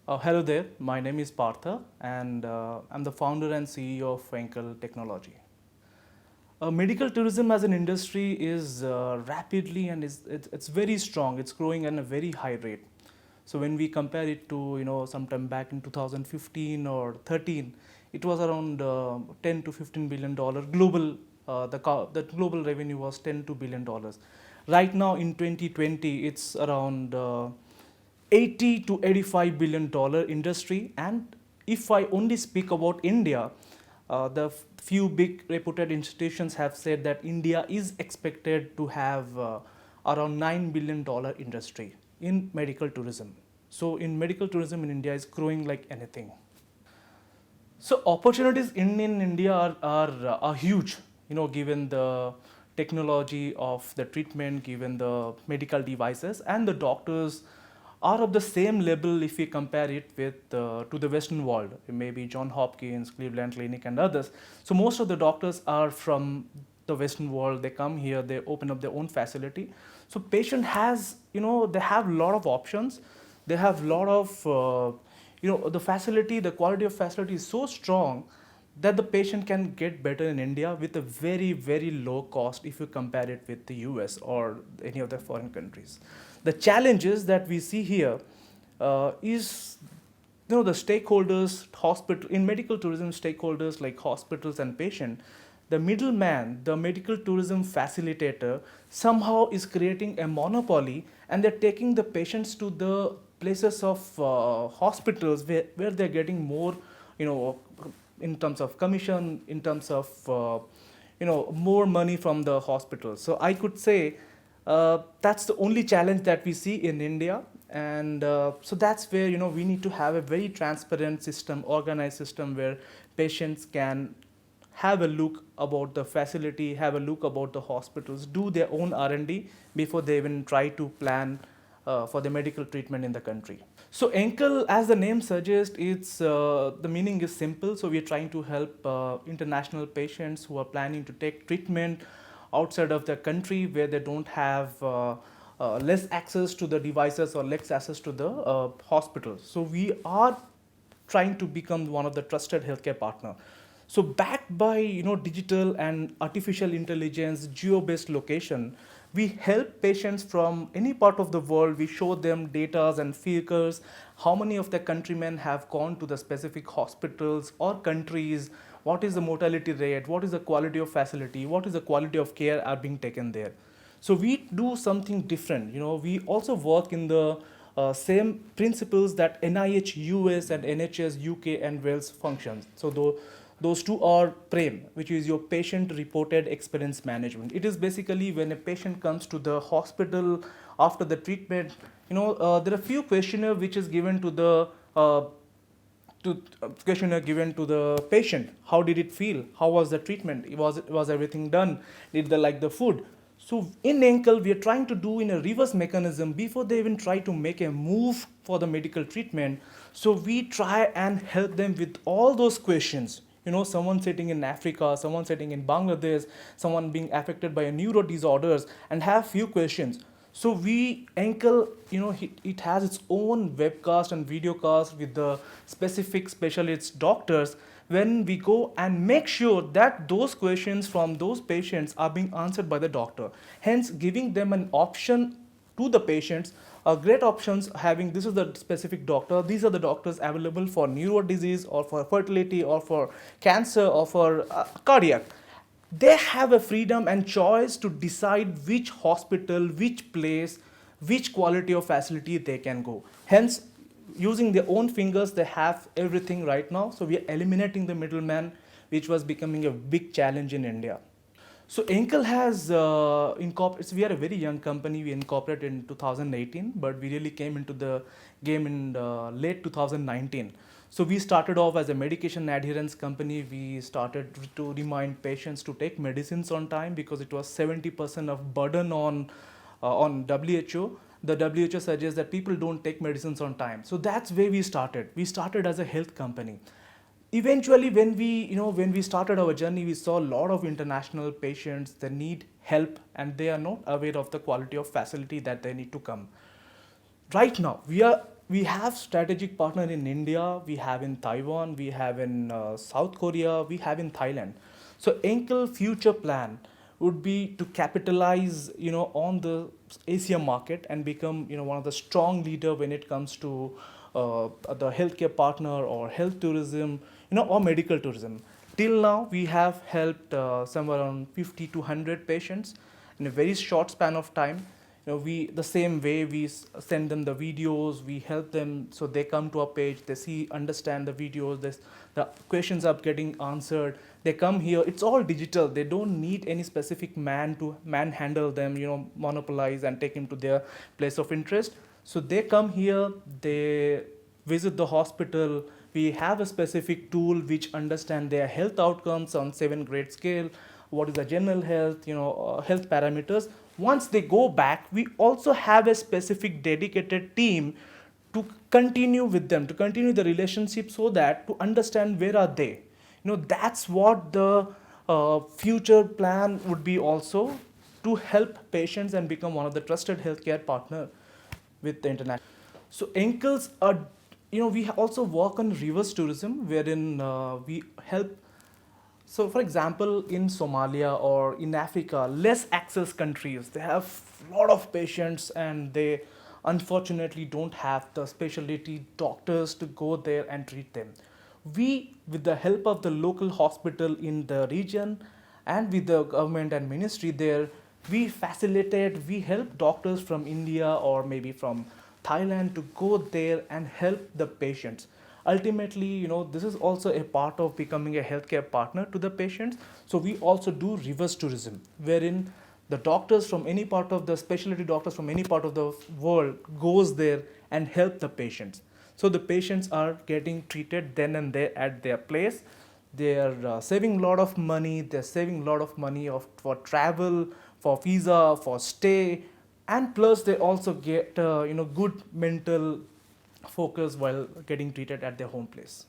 Hello there, my name is Partha and I'm the founder and CEO of Enkel Technology. Medical tourism as an industry is rapidly and it's very strong. It's growing at a very high rate. So when we compare it to sometime back in 2015 or 13, it was around 10 to 15 billion dollar global. The global revenue was 10 to billion dollars. Right now in 2020, it's around 80 to 85 billion dollar industry. And if I only speak about India, the few big reputed institutions have said that India is expected to have around $9 billion industry in medical tourism. So in medical tourism in India is growing like anything. So opportunities in India are huge, given the technology of the treatment, given the medical devices, and the doctors are of the same level if we compare it with to the Western world, maybe John Hopkins, Cleveland Clinic, and others. So most of the doctors are from the Western world. They come here, they open up their own facility. So patient has, they have a lot of options. They have a lot of the facility, the quality of facility is so strong that the patient can get better in India with a very, very low cost if you compare it with the US or any of the foreign countries. The challenges that we see here is the stakeholders, hospital in medical tourism, stakeholders like hospitals and patient, the middleman, the medical tourism facilitator, somehow is creating a monopoly, and they're taking the patients to the places of hospitals where they're getting more, you know, in terms of commission, in terms of more money from the hospitals. So I could say that's the only challenge that we see in India, and so that's where we need to have a very transparent system, organized system where patients can have a look about the facility, have a look about the hospitals, do their own R&D before they even try to plan for the medical treatment in the country. So Enkel, as the name suggests, it's the meaning is simple. So we are trying to help international patients who are planning to take treatment outside of the country where they don't have less access to the devices or less access to the hospitals. So we are trying to become one of the trusted healthcare partner. So backed by digital and artificial intelligence, geo-based location, we help patients from any part of the world. We show them data and figures, how many of the countrymen have gone to the specific hospitals or countries, what is the mortality rate, what is the quality of facility, what is the quality of care are being taken there. So we do something different. We also work in the same principles that NIH US and NHS UK and Wales functions. So those two are PRAME, which is your patient reported experience management. It is basically when a patient comes to the hospital after the treatment, there are few questionnaire which is given to the questionnaire given to the patient. How did it feel? How was the treatment? Was everything done? Did they like the food? So in Enkel, we are trying to do in a reverse mechanism before they even try to make a move for the medical treatment. So we try and help them with all those questions. Someone sitting in Africa, someone sitting in Bangladesh, someone being affected by a neuro disorders and have few questions. So we Enkel, it has its own webcast and videocast with the specific specialist doctors, when we go and make sure that those questions from those patients are being answered by the doctor, hence giving them an option to the patients, great options having this is the specific doctor, these are the doctors available for neuro disease or for fertility or for cancer or for cardiac. They have a freedom and choice to decide which hospital, which place, which quality of facility they can go. Hence, using their own fingers, they have everything right now. So we are eliminating the middleman, which was becoming a big challenge in India. So Enkel has incorporated. We are a very young company. We incorporated in 2018, but we really came into the game in late 2019. So we started off as a medication adherence company. We started to remind patients to take medicines on time because it was 70% of burden on WHO. The WHO suggests that people don't take medicines on time. So that's where we started. We started as a health company. Eventually, when we started our journey, we saw a lot of international patients. They need help and they are not aware of the quality of facility that they need to come. Right now, we are We have strategic partner in India, we have in Taiwan, we have in South Korea, we have in Thailand. So Enkel future plan would be to capitalize, on the Asia market and become, one of the strong leader when it comes to the healthcare partner or health tourism, or medical tourism. Till now, we have helped somewhere around 50 to 100 patients in a very short span of time. We the same way we send them the videos, we help them, so they come to our page, they see, understand the videos, the questions are getting answered, they come here, it's all digital, they don't need any specific man to manhandle them, monopolize and take him to their place of interest. So they come here, they visit the hospital, we have a specific tool which understand their health outcomes on 7 grade scale, what is the general health, health parameters. Once they go back, we also have a specific dedicated team to continue with them, to continue the relationship, so that to understand where are they. That's what the future plan would be also, to help patients and become one of the trusted healthcare partner with the international. So Enkels are, we also work on reverse tourism, wherein we help. So, for example, in Somalia or in Africa, less access countries, they have a lot of patients and they unfortunately don't have the specialty doctors to go there and treat them. We, with the help of the local hospital in the region and with the government and ministry there, we facilitate, we help doctors from India or maybe from Thailand to go there and help the patients. Ultimately, this is also a part of becoming a healthcare partner to the patients. So we also do reverse tourism, wherein the doctors from any part of the specialty doctors from any part of the world goes there and help the patients. So the patients are getting treated then and there at their place. They are saving a lot of money. They're saving a lot of money for travel, for visa, for stay, and plus they also get good mental focus while getting treated at their home place.